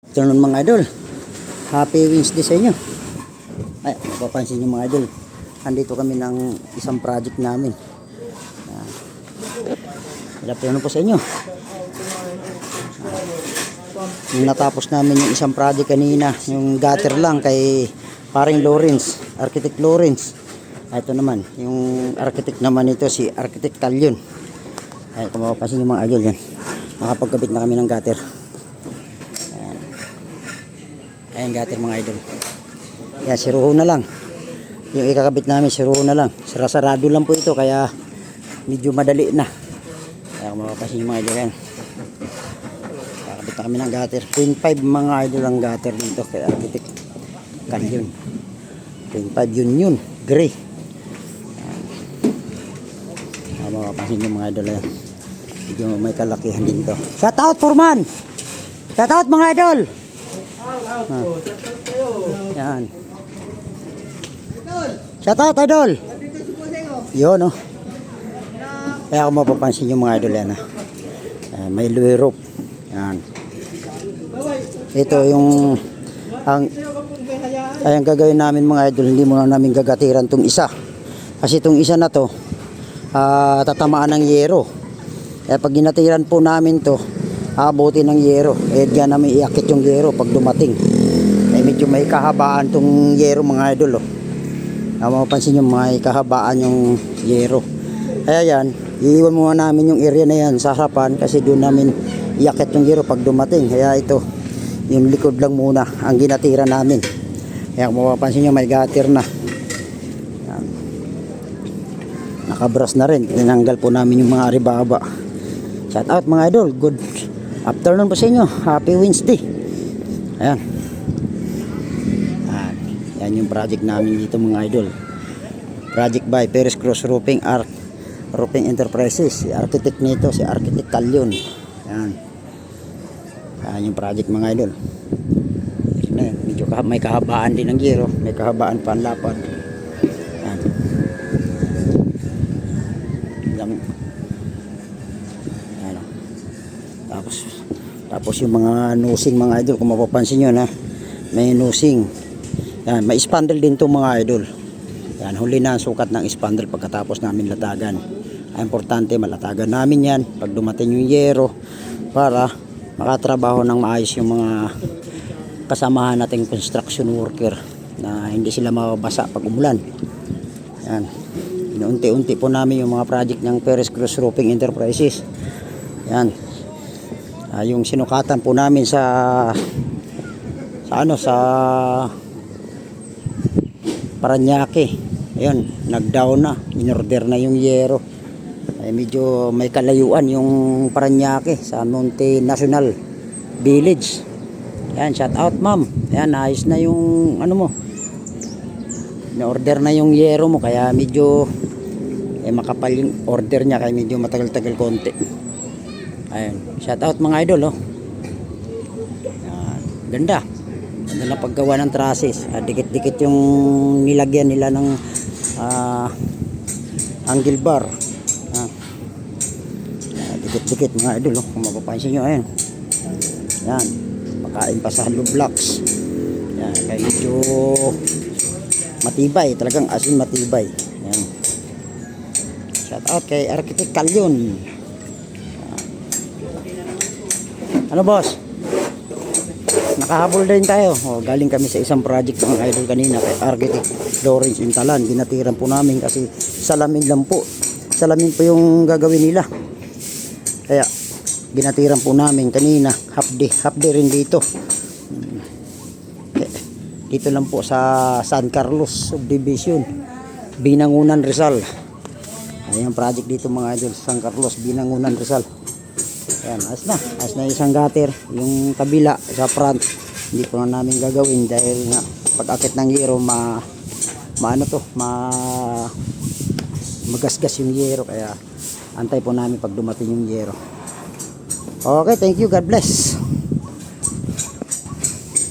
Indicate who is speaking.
Speaker 1: Afternoon mga idol, happy Wednesday sa inyo. Ay, mapapansin nyo mga idol, andito kami ng isang project namin. Good afternoon po sa inyo. Yung natapos namin yung isang project kanina, yung gutter lang kay paring Lawrence, Architect Lawrence. Ito naman, yung architect naman ito si Architect Talyon. Ay, kung mapapansin nyo mga idol yan, nakapagkabit na kami ng gutter. Ayan gutter mga idol. Yan, siruho na lang. Yung ikakabit namin, siruho na lang. Sarado lang po ito, kaya medyo madali na. Kaya kung mapapansin yung mga idol yan, kakabit na kami ng gutter. 25 mga idol ang gutter dito kay Architect Talyon. 25 yun, gray. Kaya mapapansin yung mga idol yan, medyo may kalakihan din to. Shout out Foreman! Shout out mga idol! Yan. Shout out idol. Yun oh. Kaya kung mapapansin yung mga idol yan may Louis rope. Yan. Ito yung ang gagawin namin mga idol, hindi muna namin gagatiran tong isa. Kasi tong isa na to tatamaan ng yero. Kaya pag ginatiran po namin to, abutin ng yero. Diyan namin iakit yung yero pag dumating. Medyo may kahabaan tong yero mga idol oh. Mapapansin nyo may kahabaan yung yero. Kaya yan, iiwan muna namin yung area na yan sa harapan kasi doon namin iakit yung yero pag dumating. Kaya ito, yung likod lang muna ang ginatira namin. Kaya kung mapapansin nyo may gutter na. Yan. Nakabras na rin. Tinanggal po namin yung mga aribaba. Shout out mga idol. Good afternoon po sa inyo. Happy Wednesday. Ayan. Yan yung project namin dito mga idol. Project by Perez Cruz Roofing Roofing Enterprises. Si architect nito, si Architect Talyon. Yan. Yan yung project mga idol. Medyo may kahabaan din ng giro. May kahabaan pa ang lapad. Yan. Yan. Tapos yung mga nosing mga idol, kung mapapansin nyo na may nosing. Yan, may spandrel din itong mga idol. Yan, huli na ang sukat ng spandrel pagkatapos namin latagan. Ay, importante malatagan namin yan pag dumating yung yero para makatrabaho ng maayos yung mga kasamahan nating construction worker na hindi sila mababasa pag umulan. Yan, inuunti-unti po namin yung mga project ng Perez Cruz Roofing Enterprises. Yan, yung sinukatan po namin sa Paranaque. Ayun, nag-down na, in-order na yung yero. Ay medyo may kalayuan yung Paranaque sa Monte National Village. Ayan, shout out ma'am. Ayan, ayos na yung ano mo. Na-order na yung yero mo kaya medyo makapal yung order niya kaya medyo matagal-tagal konti. Ayan, shout out mga idol oh. Ayan, ganda. Ganda na paggawa ng trusses. Dikit-dikit yung nilagyan nila ng angle bar. Dikit-dikit mga idol oh. Kung mapapansin nyo, ayan. Yan. Pakain pa sa hollow blocks. Yan. Kaya medyo matibay. Talagang asin matibay. Yan. Shout out kay Architect Talyon. Ano boss? Nakahabol din tayo. Galing kami sa isang project ng idol kanina kay Architect Lawrence Intalan. Ginatiran po namin kasi salamin lang po. Salamin po yung gagawin nila. Kaya ginatiran po namin kanina. Half day rin dito. Dito lang po sa San Carlos Subdivision, Binangunan, Rizal. Ayan project dito mga idol, San Carlos, Binangunan, Rizal. Ayan, ayos na isang gutter. Yung kabila sa front hindi po na namin gagawin dahil nga pag-akit ng yero magasgas yung yero, kaya antay po namin pag dumating yung yero. Okay, thank you, God bless.